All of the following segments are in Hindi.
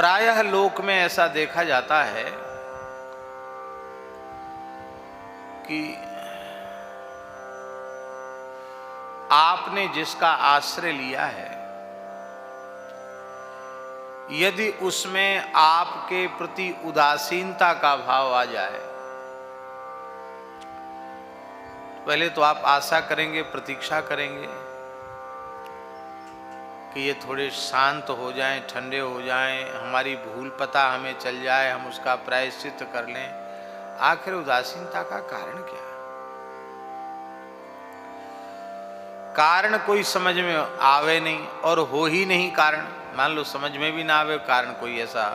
प्रायः लोक में ऐसा देखा जाता है कि आपने जिसका आश्रय लिया है, यदि उसमें आपके प्रति उदासीनता का भाव आ जाए, पहले तो आप आशा करेंगे, प्रतीक्षा करेंगे कि ये थोड़े शांत हो जाएं, ठंडे हो जाएं, हमारी भूल पता हमें चल जाए, हम उसका प्रायश्चित कर लें। आखिर उदासीनता का कारण क्या है? कारण कोई समझ में आवे नहीं और हो ही नहीं कारण। मान लो समझ में भी ना आवे, कारण कोई ऐसा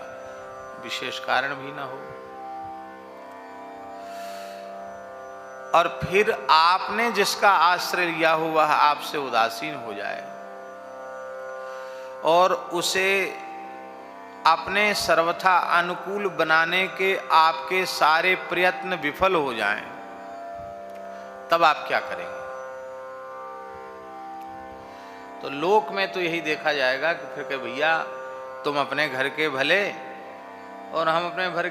विशेष कारण भी ना हो, और फिर आपने जिसका आश्रय लिया हो वह आपसे उदासीन हो जाए और उसे अपने सर्वथा अनुकूल बनाने के आपके सारे प्रयत्न विफल हो जाएं, तब आप क्या करेंगे? तो लोक में तो यही देखा जाएगा कि फिर कहे भैया तुम अपने घर के भले और हम अपने घर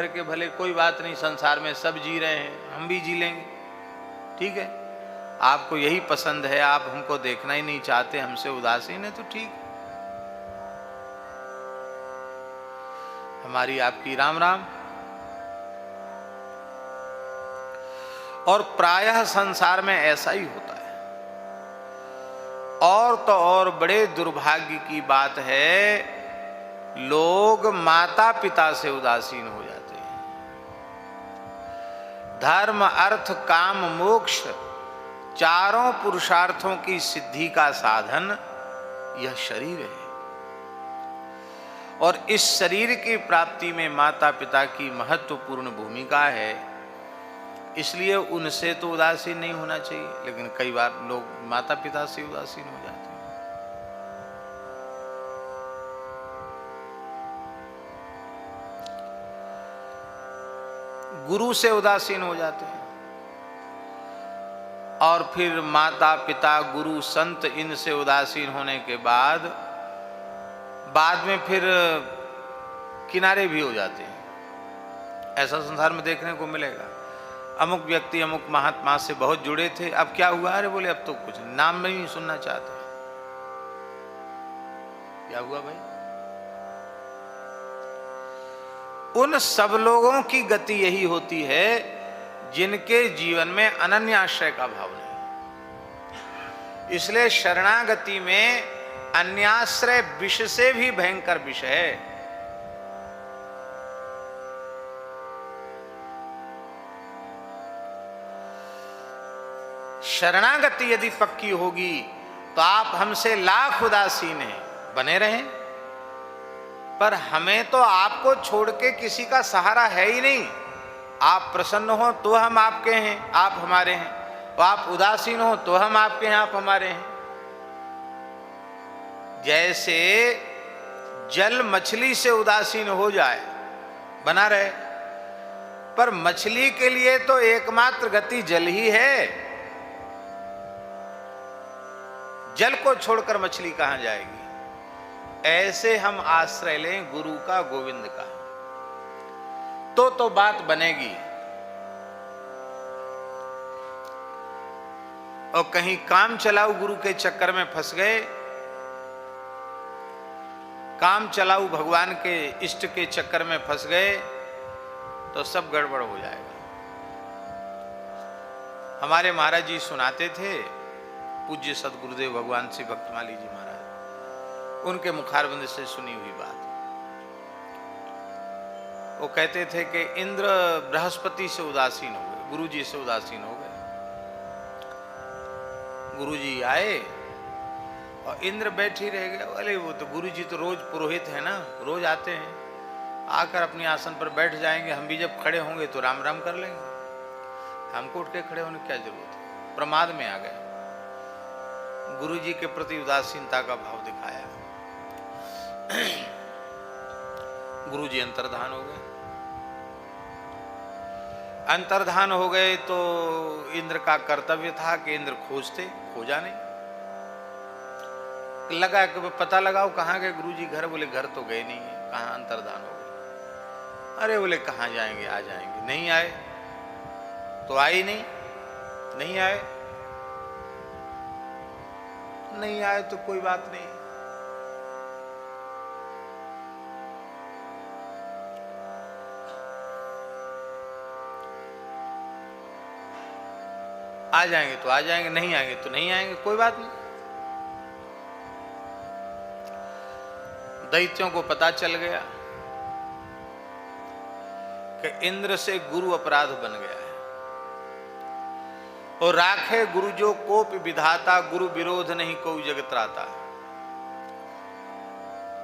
के भले, कोई बात नहीं, संसार में सब जी रहे हैं, हम भी जी लेंगे, ठीक है। आपको यही पसंद है, आप हमको देखना ही नहीं चाहते, हमसे उदासीन है, तो ठीक, हमारी आपकी राम राम। और प्रायः संसार में ऐसा ही होता है। और तो और बड़े दुर्भाग्य की बात है, लोग माता पिता से उदासीन हो जाते हैं। धर्म, अर्थ, काम, मोक्ष, चारों पुरुषार्थों की सिद्धि का साधन यह शरीर है, और इस शरीर की प्राप्ति में माता पिता की महत्वपूर्ण भूमिका है। इसलिए उनसे तो उदासीन नहीं होना चाहिए, लेकिन कई बार लोग माता पिता से उदासीन हो जाते हैं। गुरु से उदासीन हो जाते हैं, और फिर माता पिता, गुरु, संत, इनसे उदासीन होने के बाद में फिर किनारे भी हो जाते हैं। ऐसा संसार में देखने को मिलेगा। अमुक व्यक्ति अमुक महात्मा से बहुत जुड़े थे, अब क्या हुआ? अरे बोले अब तो कुछ नाम में नहीं सुनना चाहते। क्या हुआ भाई? उन सब लोगों की गति यही होती है जिनके जीवन में अनन्याश्रय का भाव नहीं। इसलिए शरणागति में अन्याश्रय विष से भी भयंकर विष है। शरणागति यदि पक्की होगी तो आप हमसे लाख उदासीन हैं, बने रहें, पर हमें तो आपको छोड़ के किसी का सहारा है ही नहीं। आप प्रसन्न हो तो हम आपके हैं, आप हमारे हैं, और आप उदासीन हो तो हम आपके हैं, आप हमारे हैं। जैसे जल मछली से उदासीन हो जाए, बना रहे, पर मछली के लिए तो एकमात्र गति जल ही है। जल को छोड़कर मछली कहां जाएगी? ऐसे हम आश्रय लें गुरु का, गोविंद का, तो बात बनेगी। और कहीं काम चलाऊ गुरु के चक्कर में फंस गए, काम चलाऊ भगवान के इष्ट के चक्कर में फंस गए, तो सब गड़बड़ हो जाएगा। हमारे महाराज जी सुनाते थे, पूज्य सदगुरुदेव भगवान श्री भक्तमाली जी महाराज, उनके मुखारबिंद से सुनी हुई बात। वो कहते थे कि इंद्र बृहस्पति से उदासीन हो गए, गुरु जी से उदासीन हो गए। गुरु जी आए और इंद्र बैठ ही रह गए। अरे वो तो गुरु जी तो रोज पुरोहित है ना, रोज आते हैं, आकर अपने आसन पर बैठ जाएंगे, हम भी जब खड़े होंगे तो राम राम कर लेंगे, हमको उठ के खड़े होने की क्या जरूरत है? प्रमाद में आ गए, गुरु जी के प्रति उदासीनता का भाव दिखाया। गुरु जी अंतर्धान हो गए। अंतर्धान हो गए तो इंद्र का कर्तव्य था कि इंद्र खोजते, खोजा नहीं। लगा कि पता लगाओ कहाँ गए गुरुजी, घर? बोले घर तो गए नहीं है। कहाँ अंतर्धान हो गए। अरे बोले कहाँ जाएंगे, आ जाएंगे। नहीं आए तो आए नहीं, नहीं आए, नहीं आए तो कोई बात नहीं। आ जाएंगे तो आ जाएंगे, नहीं आएंगे तो नहीं आएंगे, कोई बात नहीं। दैत्यों को पता चल गया कि इंद्र से गुरु अपराध बन गया है, और राखे गुरु जो कोप विधाता, गुरु विरोध नहीं कोई जगत राता।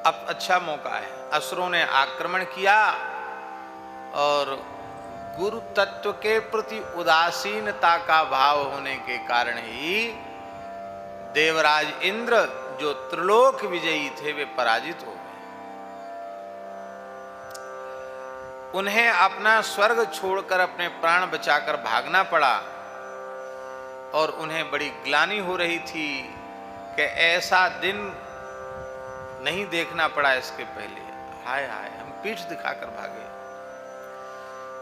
अब अच्छा मौका है। असुरों ने आक्रमण किया और गुरु तत्व के प्रति उदासीनता का भाव होने के कारण ही देवराज इंद्र जो त्रिलोक विजयी थे वे पराजित हो गए। उन्हें अपना स्वर्ग छोड़कर अपने प्राण बचाकर भागना पड़ा, और उन्हें बड़ी ग्लानि हो रही थी कि ऐसा दिन नहीं देखना पड़ा इसके पहले। हाय हाय, हम पीठ दिखाकर भागे।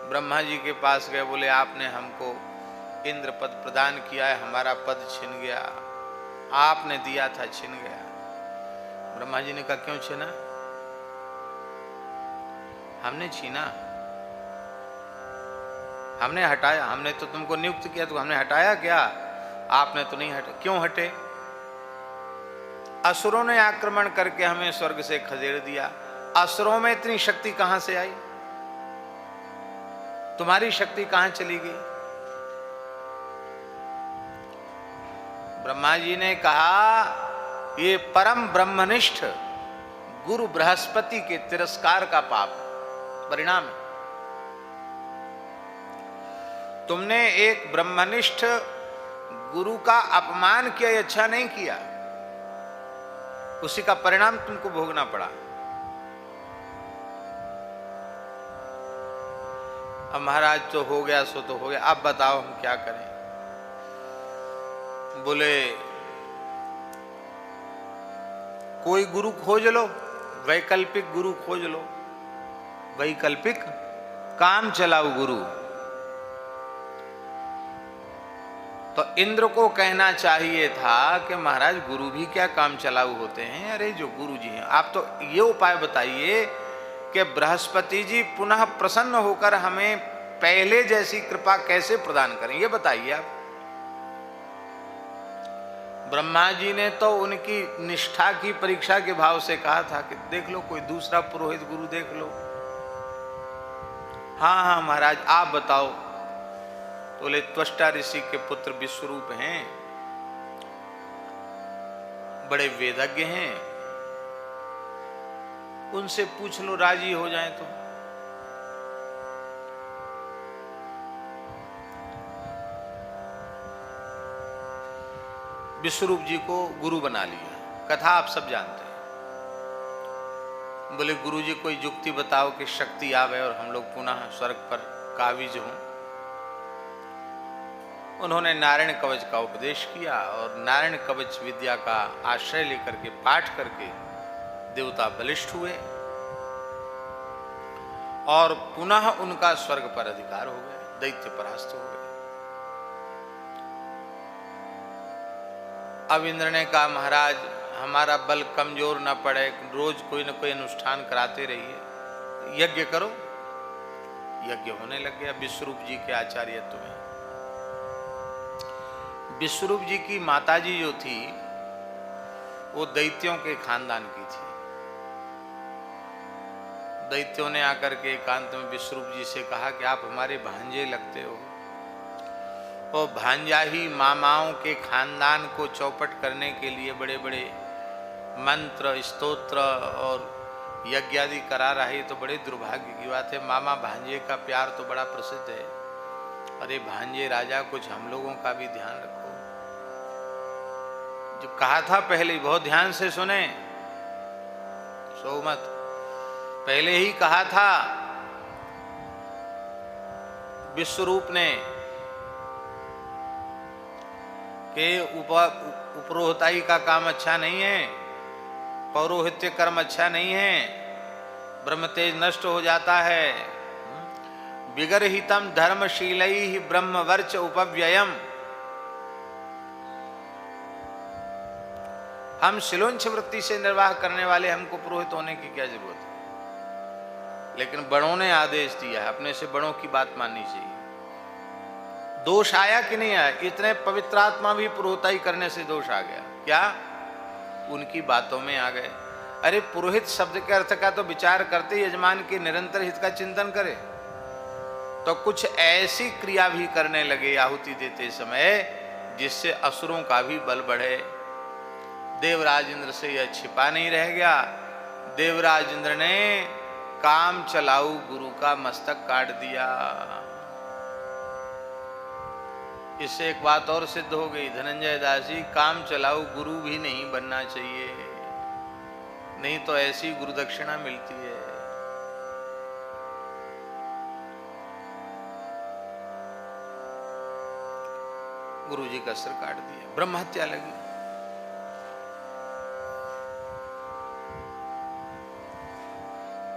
ब्रह्मा जी के पास गए, बोले आपने हमको इंद्र पद प्रदान किया है, हमारा पद छिन गया, आपने दिया था छिन गया। ब्रह्मा जी ने कहा क्यों छीना? हमने छीना? हमने हटाया? हमने तो तुमको नियुक्त किया, तो हमने हटाया क्या? आपने तो नहीं हटा। क्यों हटे? असुरों ने आक्रमण करके हमें स्वर्ग से खदेड़ दिया। असुरों में इतनी शक्ति कहां से आई? तुम्हारी शक्ति कहां चली गई? ब्रह्मा जी ने कहा ये परम ब्रह्मनिष्ठ गुरु बृहस्पति के तिरस्कार का पाप परिणाम है। तुमने एक ब्रह्मनिष्ठ गुरु का अपमान किया, ये अच्छा नहीं किया, उसी का परिणाम तुमको भोगना पड़ा। अब महाराज तो हो गया सो तो हो गया, अब बताओ हम क्या करें? बोले कोई गुरु खोज लो, वैकल्पिक गुरु खोज लो, वैकल्पिक काम चलाओ गुरु। तो इंद्र को कहना चाहिए था कि महाराज गुरु भी क्या काम चलाऊ होते हैं? अरे जो गुरु जी हैं, आप तो ये उपाय बताइए कि बृहस्पति जी पुनः प्रसन्न होकर हमें पहले जैसी कृपा कैसे प्रदान करें, ये बताइए आप। ब्रह्मा जी ने तो उनकी निष्ठा की परीक्षा के भाव से कहा था कि देख लो कोई दूसरा पुरोहित गुरु देख लो। हाँ हाँ महाराज आप बताओ। तो बोले त्वष्टा ऋषि के पुत्र विश्वरूप हैं, बड़े वेदज्ञ हैं, उनसे पूछ लो, राजी हो जाए तो। विश्वरूप जी को गुरु बना लिया। कथा आप सब जानते हैं। बोले गुरु जी कोई युक्ति बताओ कि शक्ति आवे और हम लोग पुनः स्वर्ग पर काबिज हों। उन्होंने नारायण कवच का उपदेश किया और नारायण कवच विद्या का आश्रय लेकर के पाठ करके देवता बलिष्ठ हुए और पुनः उनका स्वर्ग पर अधिकार हो गए, दैत्य परास्त हो गए। अब इंद्र ने कहा महाराज हमारा बल कमजोर न पड़े, रोज कोई न कोई अनुष्ठान कराते रहिए, यज्ञ करो। यज्ञ होने लग गया विश्वरूप जी के आचार्यत्व में। विश्वरूप जी की माताजी जो थी वो दैत्यों के खानदान की थी। दैत्यों ने आकर के एकांत में विश्वरूप जी से कहा कि आप हमारे भांजे लगते हो, और भांजा ही मामाओं के खानदान को चौपट करने के लिए बड़े बड़े मंत्र स्तोत्र और यज्ञ आदि करा रहा है, तो बड़े दुर्भाग्य की बात है। मामा भांजे का प्यार तो बड़ा प्रसिद्ध है। अरे भांजे राजा कुछ हम लोगों का भी ध्यान रखो। जो कहा था पहले, बहुत ध्यान से सुने, सो मत, पहले ही कहा था विश्वरूप ने कि उपरोहिताई का काम अच्छा नहीं है, पौरोहित्य कर्म अच्छा नहीं है। ब्रह्म तेज नष्ट हो जाता है। विगर्हितम धर्मशीलैः ब्रह्मवर्च उपव्ययम। हम शिलोंच वृत्ति से निर्वाह करने वाले, हमको पुरोहित होने की क्या जरूरत है? लेकिन बड़ों ने आदेश दिया है, अपने से बड़ों की बात माननी चाहिए। दोष आया कि नहीं आया? इतने पवित्र आत्मा भी पुरोहिताई करने से दोष आ गया। क्या? उनकी बातों में आ गए। अरे पुरोहित शब्द के अर्थ का तो विचार करते यजमान के निरंतर हित का चिंतन करे, तो कुछ ऐसी क्रिया भी करने लगे आहुति देते समय जिससे असुरों का भी बल बढ़े। देवराज इंद्र से यह छिपा नहीं रह गया। देवराज इंद्र ने काम चलाऊ गुरु का मस्तक काट दिया। इससे एक बात और सिद्ध हो गई, धनंजय दास जी, काम चलाऊ गुरु भी नहीं बनना चाहिए, नहीं तो ऐसी गुरु दक्षिणा मिलती है। गुरु जी का सिर काट दिया, ब्रह्म हत्या लगी।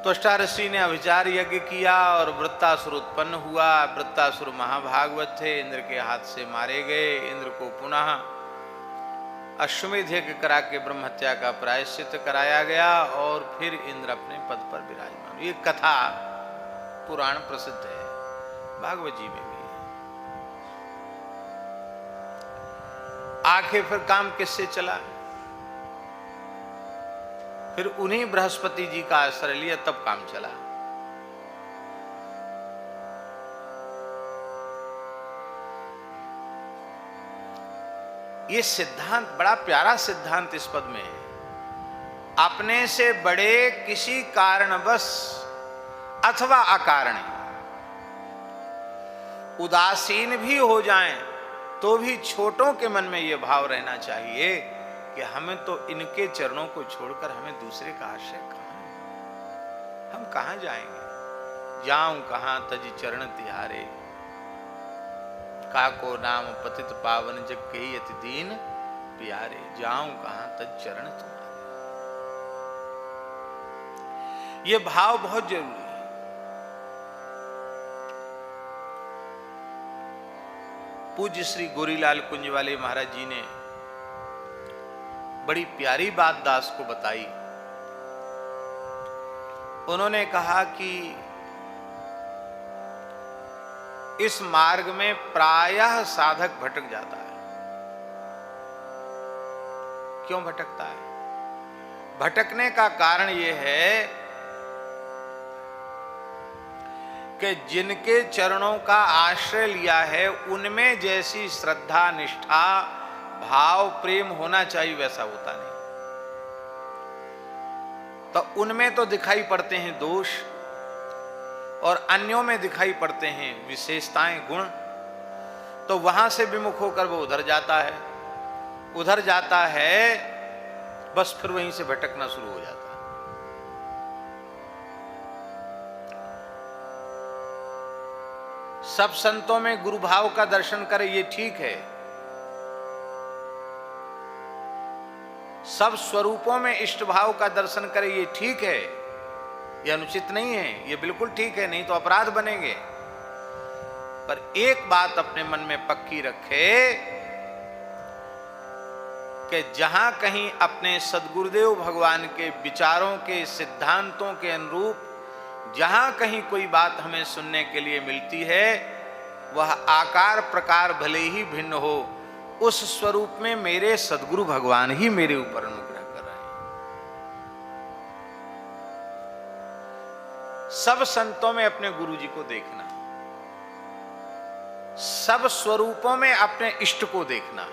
त्वष्टा ऋषि ने अभिचार यज्ञ किया और वृत्तासुर उत्पन्न हुआ। वृत्तासुर महाभागवत थे, इंद्र के हाथ से मारे गए। इंद्र को पुनः अश्वमेध यज्ञ करा के ब्रह्म हत्या का प्रायश्चित कराया गया और फिर इंद्र अपने पद पर विराजमान। ये कथा पुराण प्रसिद्ध है, भागवत जी में भी है। आखिर फिर काम किससे चला? फिर उन्हीं बृहस्पति जी का आश्रय लिया, तब काम चला। ये सिद्धांत बड़ा प्यारा सिद्धांत इस पद में है। अपने से बड़े किसी कारणवश अथवा अकारण उदासीन भी हो जाएं, तो भी छोटों के मन में यह भाव रहना चाहिए कि हमें तो इनके चरणों को छोड़कर हमें दूसरे का आश्रय कहां है? हम कहां जाएंगे? जाऊं कहां तज चरण तिहारे, काको नाम पतित पावन जग के अति दीन प्यारे। जाऊं कहां तज चरण तुम्हारे। ये भाव बहुत जरूरी है। पूज्य श्री गोरीलाल कुंजवाले महाराज जी ने बड़ी प्यारी बात दास को बताई। उन्होंने कहा कि इस मार्ग में प्रायः साधक भटक जाता है। क्यों भटकता है? भटकने का कारण यह है कि जिनके चरणों का आश्रय लिया है उनमें जैसी श्रद्धा, निष्ठा, भाव, प्रेम होना चाहिए वैसा होता नहीं। तो उनमें तो दिखाई पड़ते हैं दोष और अन्यों में दिखाई पड़ते हैं विशेषताएं, गुण। तो वहां से विमुख होकर वो उधर जाता है, उधर जाता है, बस फिर वहीं से भटकना शुरू हो जाता है। सब संतों में गुरु भाव का दर्शन करे ये ठीक है, सब स्वरूपों में इष्ट भाव का दर्शन करे ये ठीक है, ये अनुचित नहीं है, ये बिल्कुल ठीक है, नहीं तो अपराध बनेंगे। पर एक बात अपने मन में पक्की रखे कि जहां कहीं अपने सद्गुरुदेव भगवान के विचारों के, सिद्धांतों के अनुरूप जहां कहीं कोई बात हमें सुनने के लिए मिलती है, वह आकार प्रकार भले ही भिन्न हो, उस स्वरूप में मेरे सद्गुरु भगवान ही मेरे ऊपर अनुग्रह कर रहे हैं। सब संतों में अपने गुरु जी को देखना, सब स्वरूपों में अपने इष्ट को देखना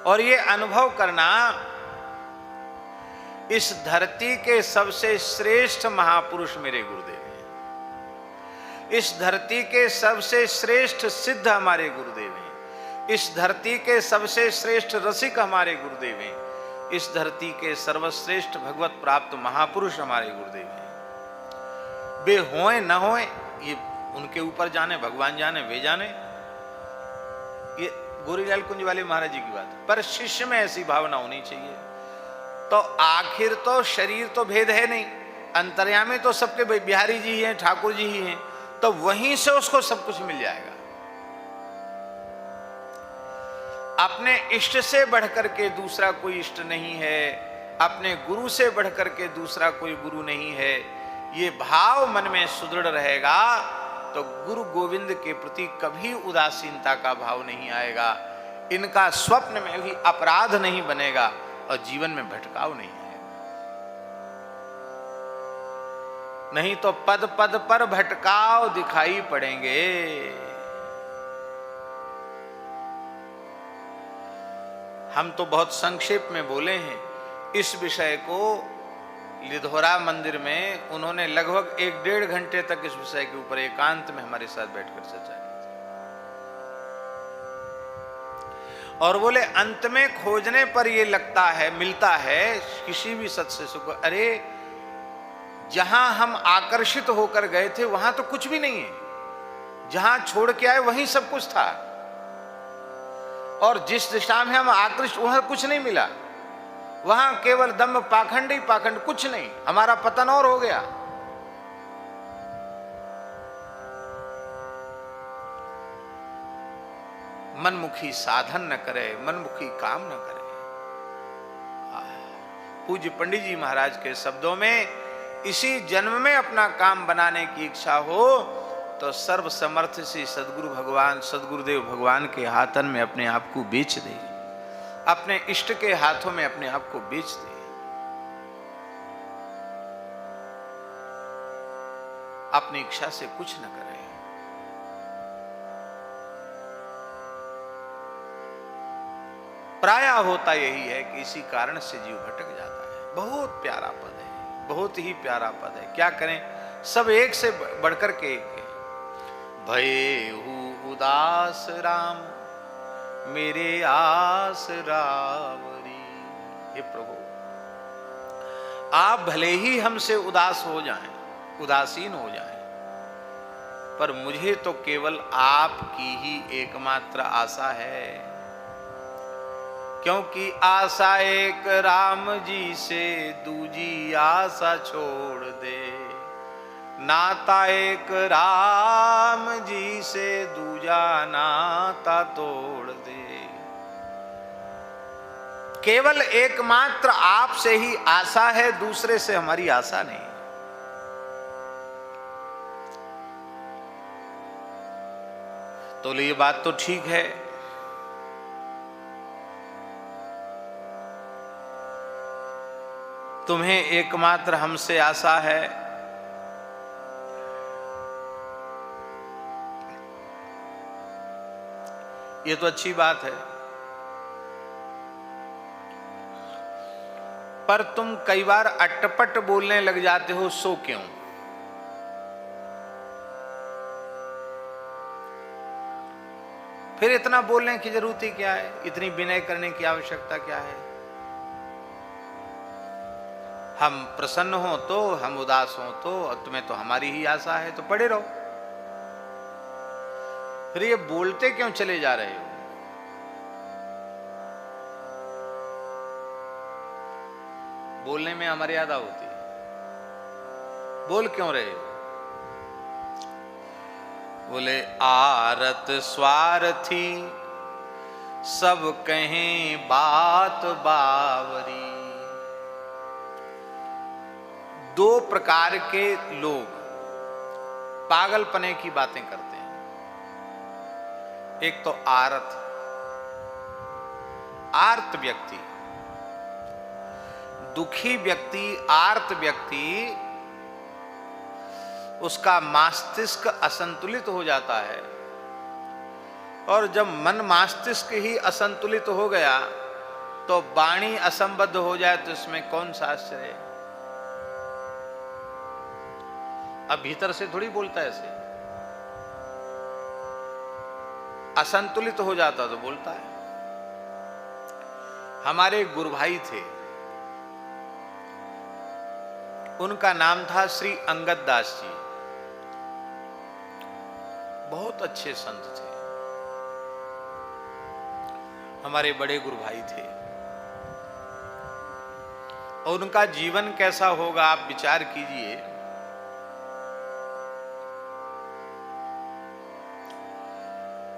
और ये अनुभव करना, इस धरती के सबसे श्रेष्ठ महापुरुष मेरे गुरुदेव हैं। इस धरती के सबसे श्रेष्ठ सिद्ध हमारे गुरुदेव हैं। इस धरती के सबसे श्रेष्ठ रसिक हमारे गुरुदेव हैं। इस धरती के सर्वश्रेष्ठ भगवत प्राप्त महापुरुष हमारे गुरुदेव हैं। वे होए न होए ये उनके ऊपर जाने, भगवान जाने, वे जाने। ये गोरीलाल कुंजवाले महाराज जी की बात है। पर शिष्य में ऐसी भावना होनी चाहिए तो आखिर तो शरीर तो भेद है नहीं, अंतर्यामी तो सबके बिहारी जी ही हैं, ठाकुर जी ही हैं, तो वहीं से उसको सब कुछ मिल जाएगा। अपने इष्ट से बढ़कर के दूसरा कोई इष्ट नहीं है, अपने गुरु से बढ़कर के दूसरा कोई गुरु नहीं है। ये भाव मन में सुदृढ़ रहेगा तो गुरु गोविंद के प्रति कभी उदासीनता का भाव नहीं आएगा, इनका स्वप्न में भी अपराध नहीं बनेगा और जीवन में भटकाव नहीं आएगा। नहीं तो पद पद पर भटकाव दिखाई पड़ेंगे। हम तो बहुत संक्षेप में बोले हैं इस विषय को। लिधोरा मंदिर में उन्होंने लगभग 1-1.5 घंटे तक इस विषय के ऊपर एकांत में हमारे साथ बैठकर चर्चा की थी। और बोले अंत में खोजने पर यह लगता है, मिलता है किसी भी सत से सुख, अरे जहां हम आकर्षित होकर गए थे वहां तो कुछ भी नहीं है, जहां छोड़ के आए वहीं सब कुछ था, और जिस दिशा में हम आकृष्ट वहां कुछ नहीं मिला, वहां केवल दम्भ पाखंड ही पाखंड, कुछ नहीं, हमारा पतन और हो गया। मनमुखी साधन न करे, मनमुखी काम न करे। पूज्य पंडित जी महाराज के शब्दों में, इसी जन्म में अपना काम बनाने की इच्छा हो तो सर्व समर्थ से सदगुरु भगवान, सदगुरुदेव भगवान के हाथन में अपने आप को बेच दे, अपने इष्ट के हाथों में अपने आप को बेच दे। अपनी इच्छा से कुछ न करे। प्रायः होता यही है कि इसी कारण से जीव भटक जाता है। बहुत प्यारा पद है, बहुत ही प्यारा पद है। क्या करें, सब एक से बढ़कर के एक है। भयेहु उदास राम मेरे आस रावरी। हे प्रभु, आप भले ही हमसे उदास हो जाएं, उदासीन हो जाएं, पर मुझे तो केवल आपकी ही एकमात्र आशा है। क्योंकि आशा एक राम जी से दूजी आशा छोड़ दे, नाता एक राम जी से दूजा नाता तोड़ दे। केवल एकमात्र आपसे ही आशा है, दूसरे से हमारी आशा नहीं। तो ये बात तो ठीक है, तुम्हें एकमात्र हमसे आशा है, ये तो अच्छी बात है, पर तुम कई बार अटपट बोलने लग जाते हो, सो क्यों? फिर इतना बोलने की जरूरत ही क्या है? इतनी विनय करने की आवश्यकता क्या है? हम प्रसन्न हो तो, हम उदास हो तो, और तुम्हें तो हमारी ही आशा है, तो पड़े रहो। फिर ये बोलते क्यों चले जा रहे हो? बोलने में अमर्यादा होती है, बोल क्यों रहे हो? बोले आरत स्वार्थी सब कहें बात बावरी। दो प्रकार के लोग पागलपने की बातें करते हैं। एक तो आर्त, आर्त व्यक्ति, दुखी व्यक्ति, आर्त व्यक्ति, उसका मस्तिष्क असंतुलित हो जाता है, और जब मन मस्तिष्क ही असंतुलित हो गया तो वाणी असंबद्ध हो जाए तो इसमें कौन सा आश्चर्य है? अब भीतर से थोड़ी बोलता है, ऐसे असंतुलित हो जाता तो बोलता है। हमारे गुरु भाई थे, उनका नाम था श्री अंगद दास जी। बहुत अच्छे संत थे, हमारे बड़े गुरु भाई थे। और उनका जीवन कैसा होगा आप विचार कीजिए।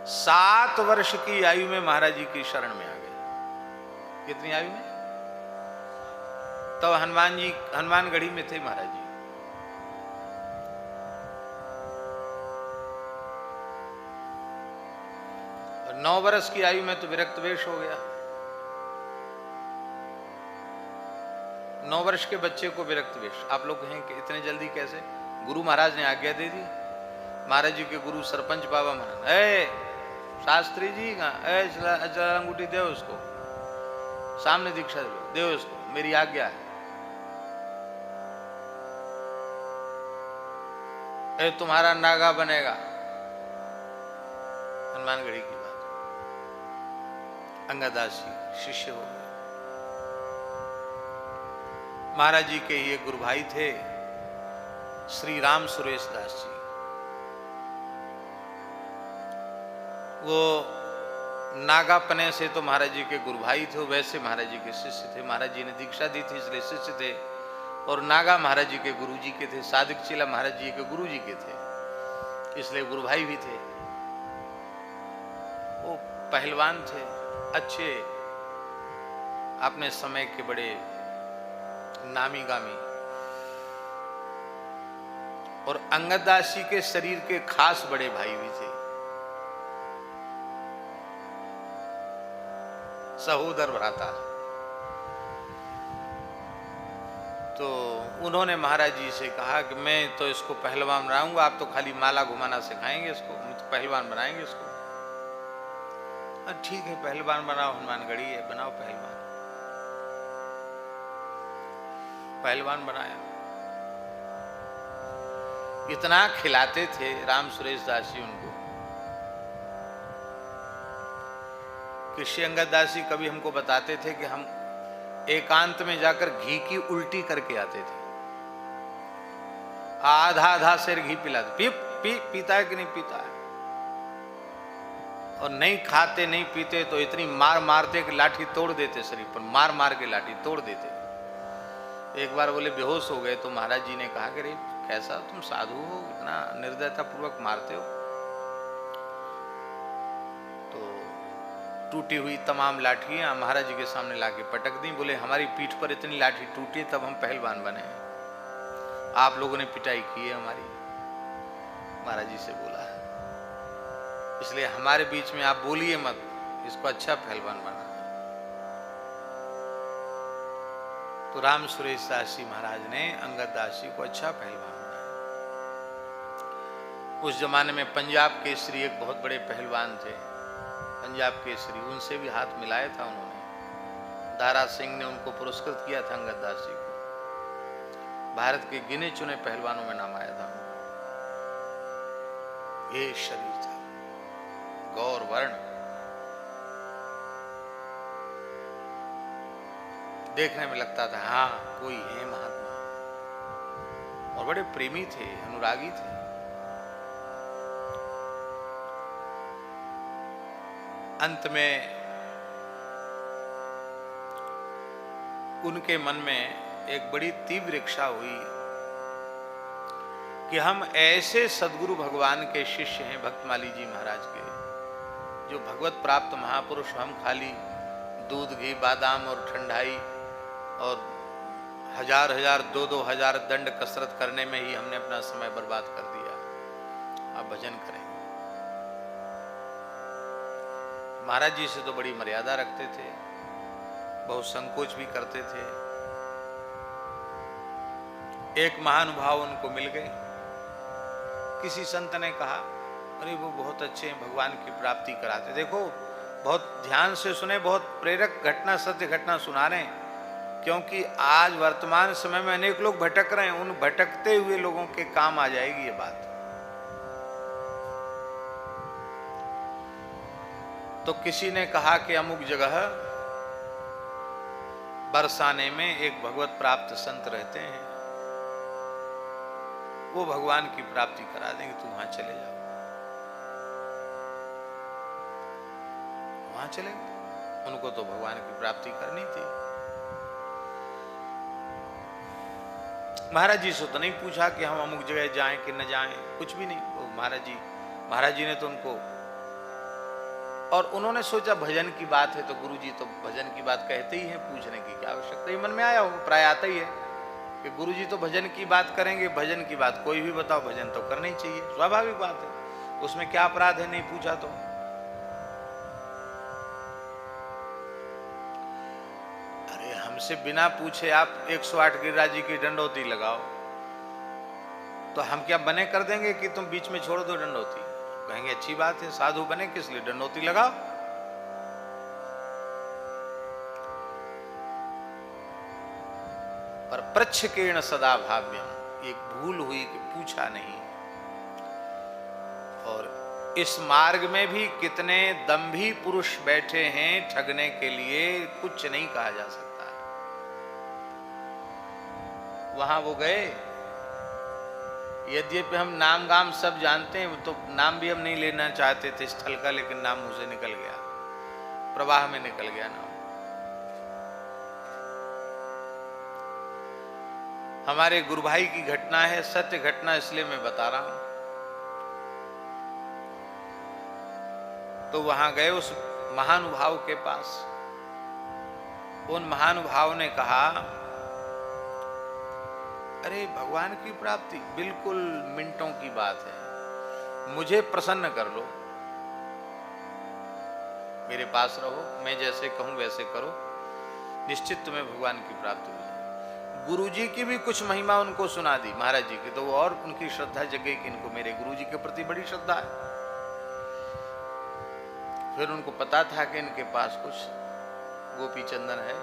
सात वर्ष की आयु में महाराज जी की शरण में आ गए। कितनी आयु में? तो हनुमान जी हनुमानगढ़ी में थे महाराज जी। और 9 वर्ष की आयु में तो विरक्त वेश हो गया। 9 वर्ष के बच्चे को विरक्त वेश। आप लोग कहें कि इतने जल्दी कैसे? गुरु महाराज ने आज्ञा दे दी। महाराज जी के गुरु सरपंच बाबा महाराज, ए शास्त्री जी कहाँ, अंगूठी दे उसको, सामने दीक्षा दे उसको, मेरी आज्ञा है। ए तुम्हारा नागा बनेगा। हनुमानगढ़ी की बात। अंगदास जी शिष्य हो गए। महाराज जी के ये गुरु भाई थे श्री राम सुरेश दास जी। वो नागापने से तो महाराज जी के गुरु भाई थे, वैसे महाराज जी के शिष्य थे। महाराज जी ने दीक्षा दी थी इसलिए शिष्य थे। और नागा महाराज जी के गुरु जी के थे। सादिक चिला महाराज जी के गुरु जी के थे, इसलिए गुरु भाई भी थे। वो पहलवान थे, अच्छे, अपने समय के बड़े नामी गामी। और अंगदास जी के शरीर के खास बड़े भाई भी थे, सहोदर भ्राता। तो उन्होंने महाराज जी से कहा कि मैं तो इसको पहलवान बनाऊंगा, आप तो खाली माला घुमाना सिखाएंगे इसको, हम तो पहलवान बनाएंगे इसको। ठीक है पहलवान बनाओ, हनुमानगढ़ी है, बनाओ पहलवान। पहलवान बनाया। इतना खिलाते थे राम सुरेश दास जी उनको कि श्री अंगद दास जी कभी हमको बताते थे कि हम एकांत में जाकर घी की उल्टी करके आते थे। आधा आधा शेर घी पिलाते। पीता है कि नहीं पीता है? और नहीं खाते नहीं पीते तो इतनी मार मारते कि लाठी तोड़ देते, शरीर पर मार मार के लाठी तोड़ देते। एक बार बोले बेहोश हो गए तो महाराज जी ने कहा कि रे कैसा तुम साधु हो, इतना निर्दयता पूर्वक मारते हो। तो टूटी हुई तमाम लाठियां महाराज जी के सामने लाके पटक दी। बोले हमारी पीठ पर इतनी लाठी टूटी तब हम पहलवान बने, आप लोगों ने पिटाई की है हमारी। महाराज जी से बोला, इसलिए हमारे बीच में आप बोलिए मत, इसको अच्छा पहलवान बना। तो राम सुरेश दास जी महाराज ने अंगद दास जी को अच्छा पहलवान बनाया। उस जमाने में पंजाब केसरी एक बहुत बड़े पहलवान थे, पंजाब केसरी, उनसे भी हाथ मिलाया था उन्होंने। दारा सिंह ने उनको पुरस्कृत किया था अंगद दास जी को। भारत के गिने चुने पहलवानों में नाम आया था। ये शरीर था गौर वर्ण, देखने में लगता था हाँ कोई है महात्मा। और बड़े प्रेमी थे, अनुरागी थे। अंत में उनके मन में एक बड़ी तीव्र इच्छा हुई कि हम ऐसे सदगुरु भगवान के शिष्य हैं, भक्तमाली जी महाराज के, जो भगवत प्राप्त महापुरुष, हम खाली दूध घी बादाम और ठंडाई और हजार हजार 2-2 हजार दंड कसरत करने में ही हमने अपना समय बर्बाद कर दिया। आप भजन करें। महाराज जी से तो बड़ी मर्यादा रखते थे, बहुत संकोच भी करते थे। एक महानुभाव उनको मिल गए। किसी संत ने कहा अरे वो बहुत अच्छे हैं, भगवान की प्राप्ति कराते। देखो बहुत ध्यान से सुने, बहुत प्रेरक घटना, सत्य घटना सुना रहे हैं, क्योंकि आज वर्तमान समय में अनेक लोग भटक रहे हैं। उन भटकते हुए लोगों के काम आ जाएगी ये बात। तो किसी ने कहा कि अमुक जगह बरसाने में एक भगवत प्राप्त संत रहते हैं, वो भगवान की प्राप्ति करा देंगे, तू वहां चले जाओ। वहां चले गए। उनको तो भगवान की प्राप्ति करनी थी। महाराज जी से तो नहीं पूछा कि हम अमुक जगह जाएं कि न जाएं, कुछ भी नहीं। वो महाराज जी ने तो उनको, और उन्होंने सोचा भजन की बात है तो गुरु जी तो भजन की बात कहते ही हैं, पूछने की क्या आवश्यकता, ये मन में आया हो, प्राय आता ही है कि गुरु जी तो भजन की बात करेंगे, भजन की बात कोई भी बताओ, भजन तो करना ही चाहिए, स्वाभाविक बात है, उसमें क्या अपराध है नहीं पूछा तो। अरे हमसे बिना पूछे आप 108 गिरिराज जी की डंडौती लगाओ तो हम क्या बने कर देंगे कि तुम बीच में छोड़ दो डंडौती? कहेंगे अच्छी बात है, साधु बने किस लिए, डंडौती लगाओ। पर प्रच्छकेण सदा भाव्यम, एक भूल हुई कि पूछा नहीं। और इस मार्ग में भी कितने दंभी पुरुष बैठे हैं ठगने के लिए, कुछ नहीं कहा जा सकता। वहां वो गए, यद्यपि हम नाम गाम सब जानते हैं, तो नाम भी हम नहीं लेना चाहते थे स्थल का, लेकिन नाम मुंह से निकल गया, प्रवाह में निकल गया नाम। हमारे गुरु भाई की घटना है, सत्य घटना इसलिए मैं बता रहा हूं। तो वहां गए उस महानुभाव के पास, उन महानुभाव ने कहा अरे भगवान की प्राप्ति बिल्कुल मिनटों की बात है, मुझे प्रसन्न कर लो, मेरे पास रहो, मैं जैसे कहूं वैसे करो, निश्चित तुम्हें भगवान की प्राप्ति होगी। गुरु जी की भी कुछ महिमा उनको सुना दी महाराज जी की, तो वो और उनकी श्रद्धा जगे कि इनको मेरे गुरु जी के प्रति बड़ी श्रद्धा है। फिर उनको पता था कि इनके पास कुछ गोपी चंदन है।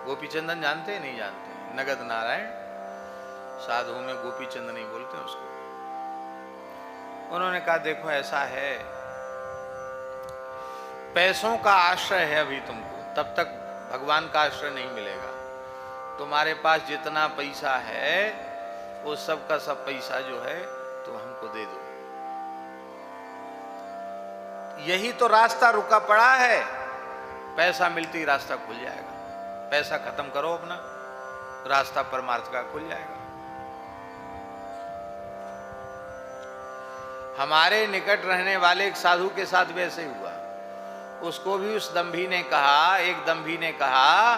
गोपी चंदन जानते हैं नहीं जानते? नगद नारायण, साधुओं में गोपी चंदन नहीं बोलते उसको। उन्होंने कहा देखो ऐसा है, पैसों का आश्रय है अभी तुमको, तब तक भगवान का आश्रय नहीं मिलेगा। तुम्हारे पास जितना पैसा है वो सब का सब पैसा जो है तुम हमको दे दो। यही तो रास्ता रुका पड़ा है, पैसा मिलते ही रास्ता खुल जाएगा। पैसा खत्म करो अपना, रास्ता परमार्थ का खुल जाएगा। हमारे निकट रहने वाले एक साधु के साथ वैसे हुआ। उसको भी उस दंभी ने कहा, एक दंभी ने कहा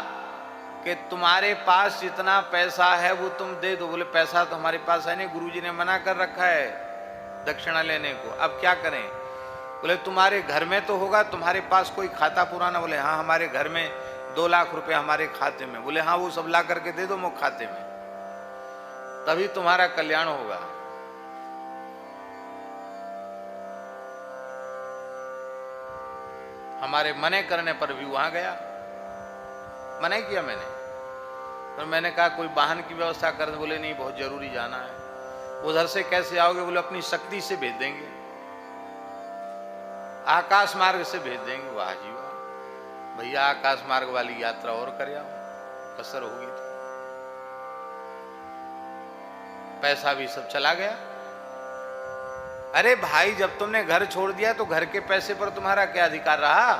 कि तुम्हारे पास जितना पैसा है वो तुम दे दो। बोले पैसा तो हमारे पास है नहीं, गुरुजी ने मना कर रखा है दक्षिणा लेने को, अब क्या करें? बोले तुम्हारे घर में तो होगा, तुम्हारे पास कोई खाता पुराना? बोले हाँ हमारे घर में 2 लाख रुपए हमारे खाते में। बोले हाँ वो सब ला करके दे दो मुझ खाते में, तभी तुम्हारा कल्याण होगा। हमारे मने करने पर भी वहां गया, मना किया मैंने, पर मैंने कहा कोई वाहन की व्यवस्था कर दे। बोले नहीं बहुत जरूरी जाना है। उधर से कैसे आओगे? बोले अपनी शक्ति से भेज देंगे, आकाश मार्ग से भेज देंगे। वाह जी वाह भैया, आकाश मार्ग वाली यात्रा और कर आओ, कसर होगी तो। पैसा भी सब चला गया। अरे भाई जब तुमने घर छोड़ दिया तो घर के पैसे पर तुम्हारा क्या अधिकार रहा?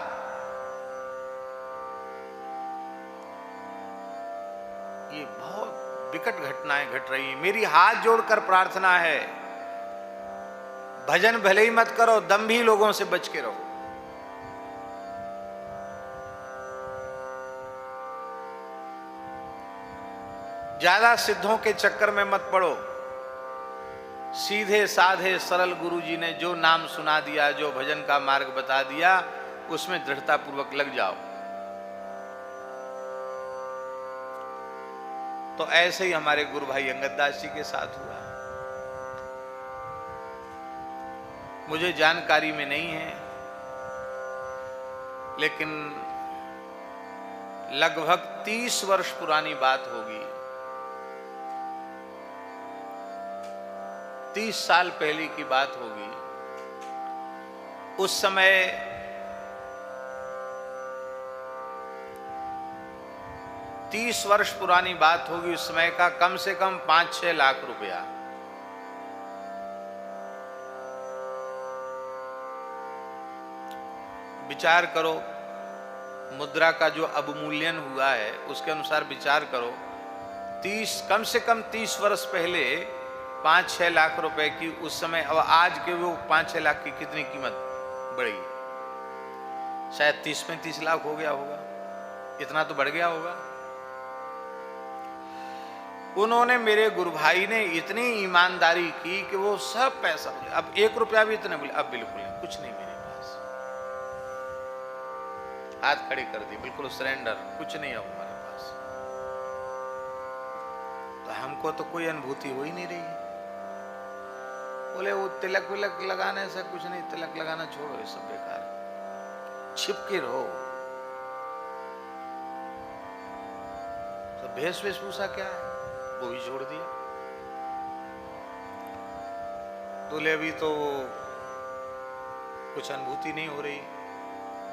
ये बहुत विकट घटनाएं घट रही हैं। मेरी हाथ जोड़कर प्रार्थना है, भजन भले ही मत करो, दंभी लोगों से बच के रहो। ज्यादा सिद्धों के चक्कर में मत पड़ो। सीधे साधे सरल गुरु जी ने जो नाम सुना दिया, जो भजन का मार्ग बता दिया, उसमें दृढ़ता पूर्वक लग जाओ। तो ऐसे ही हमारे गुरु भाई अंगद दास जी के साथ हुआ। मुझे जानकारी में नहीं है, लेकिन लगभग 30 वर्ष पुरानी बात होगी, 30 साल पहले की बात होगी। उस समय 30 वर्ष पुरानी बात होगी, उस समय का कम से कम 5-6 लाख रुपया। विचार करो, मुद्रा का जो अवमूल्यन हुआ है उसके अनुसार विचार करो कम से कम 30 वर्ष पहले 5-6 लाख रुपए की उस समय, अब आज के वो 5-6 लाख की कितनी कीमत बढ़ी, शायद 30-35 लाख हो गया होगा, इतना तो बढ़ गया होगा। उन्होंने, मेरे गुरु भाई ने इतनी ईमानदारी की कि वो सब पैसा बोले, अब 1 रुपया भी इतने बोले, अब बिल्कुल नहीं, कुछ नहीं मेरे पास, हाथ खड़ी कर दी, बिल्कुल सरेंडर, कुछ नहीं है हमारे पास। तो हमको तो कोई अनुभूति हो ही नहीं रही। बोले वो तिलक विलक लगाने से कुछ नहीं, तिलक लगाना छोड़ो, ये सब बेकार, छिपके रहो। तो भेष वेशभूषा क्या है वो भी छोड़ दिया। बोले अभी तो कुछ अनुभूति नहीं हो रही,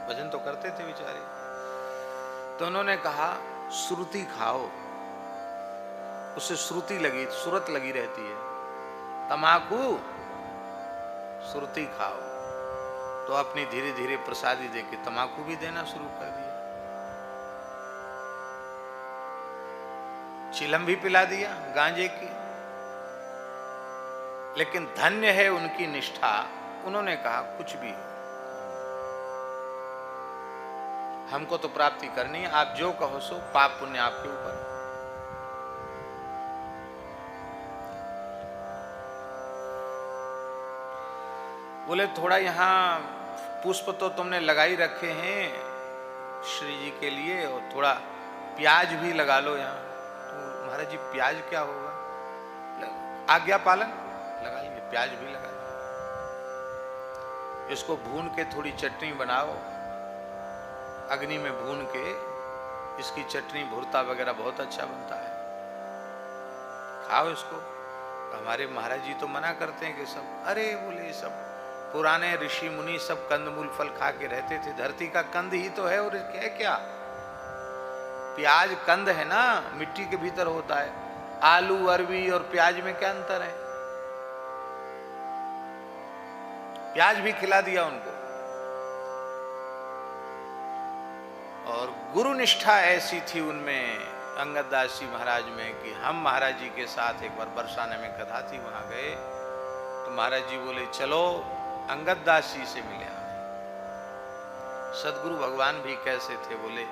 भजन तो करते थे बेचारे। तो उन्होंने कहा श्रुति खाओ, उससे श्रुति लगी, सुरत लगी रहती है, तमाकू श्रुति खाओ। तो अपनी धीरे धीरे प्रसादी देके तमाकू भी देना शुरू कर दिया, चिलम भी पिला दिया गांजे की। लेकिन धन्य है उनकी निष्ठा, उन्होंने कहा कुछ भी हमको तो प्राप्ति करनी है, आप जो कहो सो, पाप पुण्य आपके ऊपर। बोले थोड़ा यहाँ पुष्प तो तुमने लगा ही रखे हैं श्री जी के लिए, और थोड़ा प्याज भी लगा लो यहाँ। तो महाराज जी प्याज क्या होगा, आज्ञा पालन, लगा लीजिए, प्याज भी लगा लीजिए। इसको भून के थोड़ी चटनी बनाओ, अग्नि में भून के, इसकी चटनी भुरता वगैरह बहुत अच्छा बनता है, खाओ इसको। हमारे महाराज जी तो मना करते हैं कि सब, अरे बोले सब पुराने ऋषि मुनि सब कंदमूल फल खा के रहते थे, धरती का कंद ही तो है, और है क्या, प्याज कंद है ना, मिट्टी के भीतर होता है। आलू अरबी और प्याज में क्या अंतर है। प्याज भी खिला दिया उनको। और गुरु निष्ठा ऐसी थी उनमें, अंगद दास जी महाराज में, कि हम महाराज जी के साथ एक बार बरसाने में कथा थी, वहां गए तो महाराज जी बोले चलो अंगद दास जी से मिले हमें। सदगुरु भगवान भी कैसे थे, बोले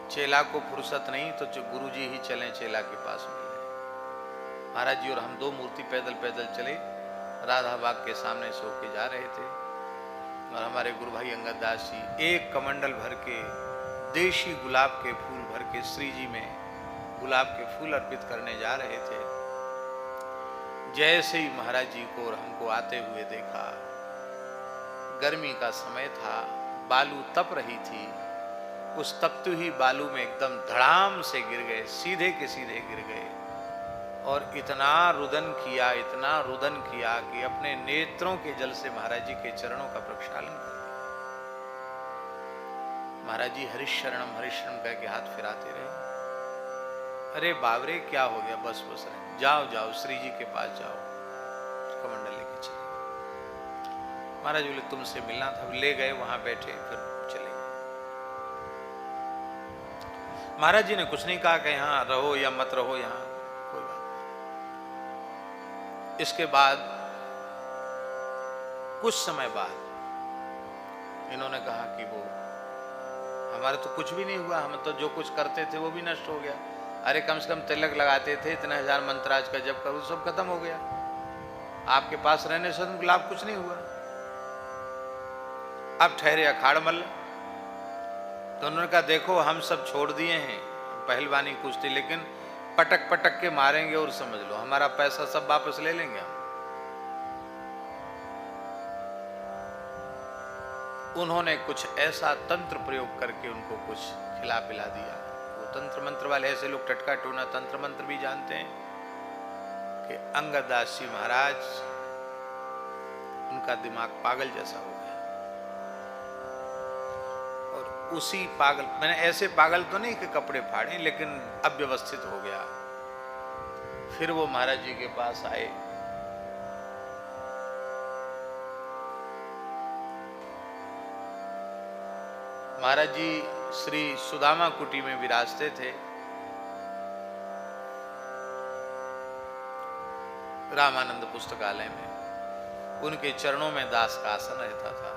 चेला को फुर्सत नहीं तो जो गुरु जी ही चलें चेला के पास मिलने। महाराज जी और हम 2 मूर्ति पैदल पैदल चले, राधा बाग के सामने से होके जा रहे थे, और हमारे गुरु भाई अंगद दास जी एक कमंडल भर के देशी गुलाब के फूल भर के श्री जी में गुलाब के फूल अर्पित करने जा रहे थे। जैसे ही महाराज जी को और हमको आते हुए देखा, गर्मी का समय था, बालू तप रही थी, उस तपती हुई बालू में एकदम धड़ाम से गिर गए, सीधे के सीधे गिर गए, और इतना रुदन किया, इतना रुदन किया कि अपने नेत्रों के जल से महाराज जी के चरणों का प्रक्षालन कर दिया। महाराज जी हरिशरणम हरिशरणम कह के हाथ फिराते रहे। अरे बाबरे क्या हो गया, बस बस रहे, जाओ जाओ श्री जी के पास जाओ, कमंडल लेके चले। महाराज बोले तुमसे मिलना था, ले गए, वहां बैठे, फिर चले गए। महाराज जी ने कुछ नहीं कहा कि यहाँ रहो या मत रहो, यहाँ कोई बात नहीं। इसके बाद कुछ समय बाद इन्होंने कहा कि वो हमारे तो कुछ भी नहीं हुआ, हम तो जो कुछ करते थे वो भी नष्ट हो गया। अरे कम से कम तिलक लगाते थे, इतने 1000 मंत्राज का जप करो, सब खत्म हो गया, आपके पास रहने से उनको लाभ कुछ नहीं हुआ। अब ठहरे अखाड़ मल्ल। तो उन्होंने कहा देखो हम सब छोड़ दिए हैं पहलवानी कुश्ती, लेकिन पटक पटक के मारेंगे और समझ लो हमारा पैसा सब वापस ले लेंगे हम। उन्होंने कुछ ऐसा तंत्र प्रयोग करके उनको कुछ खिला पिला दिया। वो तंत्र मंत्र वाले ऐसे लोग टटका टोना तंत्र मंत्र भी जानते हैं कि अंगद दास जी महाराज, उनका दिमाग पागल जैसा हो गया। और उसी पागल, मैंने ऐसे पागल तो नहीं कि कपड़े फाड़े, लेकिन अव्यवस्थित हो गया। फिर वो महाराज जी के पास आए। महाराज जी श्री सुदामा कुटी में विराजते थे। रामानंद पुस्तकालय में, उनके चरणों में दास का आसन रहता था।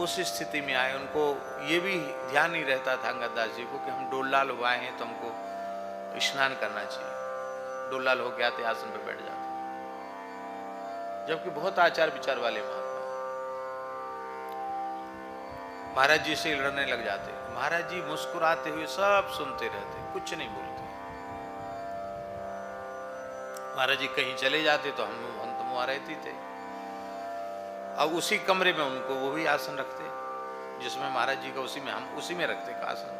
उस स्थिति में आए, उनको ये भी ध्यान नहीं रहता था अंगद दास जी को कि हम डोलाल हुआ हैं तो हमको स्नान करना चाहिए। डोलाल हो गया आते आसन पर बैठ जाते, जबकि बहुत आचार विचार वाले महात्मा। महाराज जी से लड़ने लग जाते, महाराज जी मुस्कुराते हुए सब सुनते रहते, कुछ नहीं बोलते। महाराज जी कहीं चले जाते तो हम तो वहां रहते थे। अब उसी कमरे में उनको वो भी आसन रखते जिसमें महाराज जी का, उसी में हम उसी में रखते का आसन,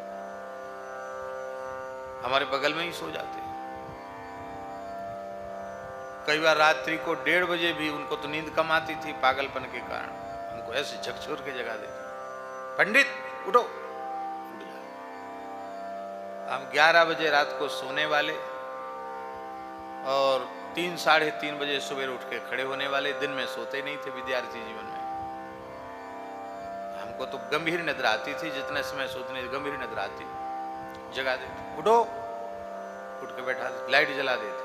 हमारे बगल में ही सो जाते। कई बार रात्रि को 1:30 बजे भी उनको तो नींद कम आती थी पागलपन के कारण, हमको ऐसे झकझोर के जगा देते, पंडित उठो, उठ जाओ। हम 11 बजे रात को सोने वाले और 3 साढ़े 3 बजे सुबह उठ के खड़े होने वाले। दिन में सोते नहीं थे विद्यार्थी जीवन में। हमको तो गंभीर निद्रा आती थी, जितने समय सोते गंभीर निद्रा आती, जगा देते, उठो, उठ के बैठा देते, लाइट जला देते,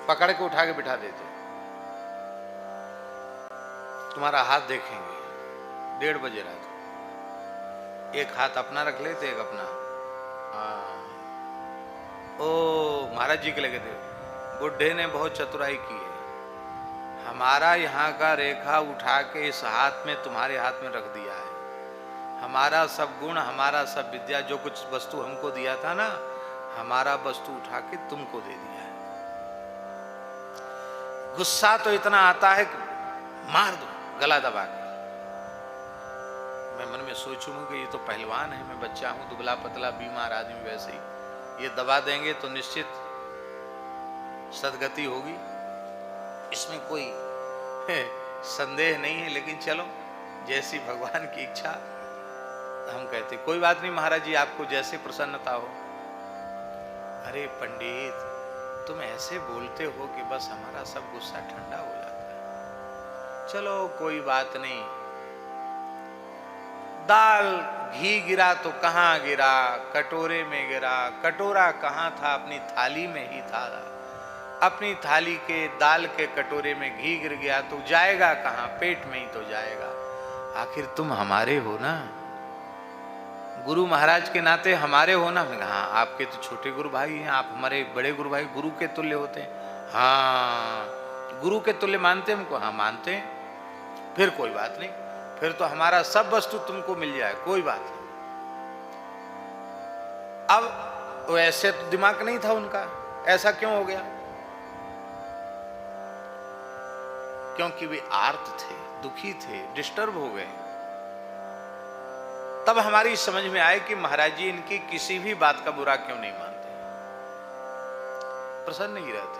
पकड़ के उठा के बिठा देते, तुम्हारा हाथ देखेंगे। 1:30 बजे रात, एक हाथ अपना रख लेते, एक अपना। ओ महाराज जी के लगे थे, बुढ़े ने बहुत चतुराई की है, हमारा यहाँ का रेखा उठा के इस हाथ में तुम्हारे हाथ में रख दिया है। हमारा सब गुण, हमारा सब विद्या, जो कुछ वस्तु हमको दिया था ना, हमारा वस्तु उठा के तुमको दे दिया है। गुस्सा तो इतना आता है कि मार दो गला दबा के। मैं मन में सोचूंगा कि ये तो पहलवान है, मैं बच्चा हूं, दुबला पतला बीमार आदमी, वैसे ही ये दबा देंगे तो निश्चित सदगति होगी, इसमें कोई संदेह नहीं है। लेकिन चलो, जैसी भगवान की इच्छा। हम कहते कोई बात नहीं महाराज जी, आपको जैसे प्रसन्नता हो। अरे पंडित, तुम ऐसे बोलते हो कि बस हमारा सब गुस्सा ठंडा हो जाता है। चलो कोई बात नहीं, दाल घी गिरा तो कहाँ गिरा, कटोरे में गिरा, कटोरा कहाँ था, अपनी थाली में ही था। अपनी थाली के दाल के कटोरे में घी गिर गया तो जाएगा कहाँ, पेट में ही तो जाएगा। आखिर तुम हमारे हो ना, गुरु महाराज के नाते हमारे हो ना। हाँ, आपके तो छोटे गुरु भाई हैं, आप हमारे बड़े गुरु भाई, गुरु के तुल्य होते हैं। हाँ, गुरु के तुल्य मानते हैं हमको? हाँ मानते हैं। फिर कोई बात नहीं, फिर तो हमारा सब वस्तु तुमको मिल जाए, कोई बात नहीं। अब वो ऐसे तो दिमाग नहीं था उनका, ऐसा क्यों हो गया? क्योंकि वे आर्त थे, दुखी थे, डिस्टर्ब हो गए। तब हमारी समझ में आए कि महाराज जी इनकी किसी भी बात का बुरा क्यों नहीं मानते, प्रसन्न नहीं रहते।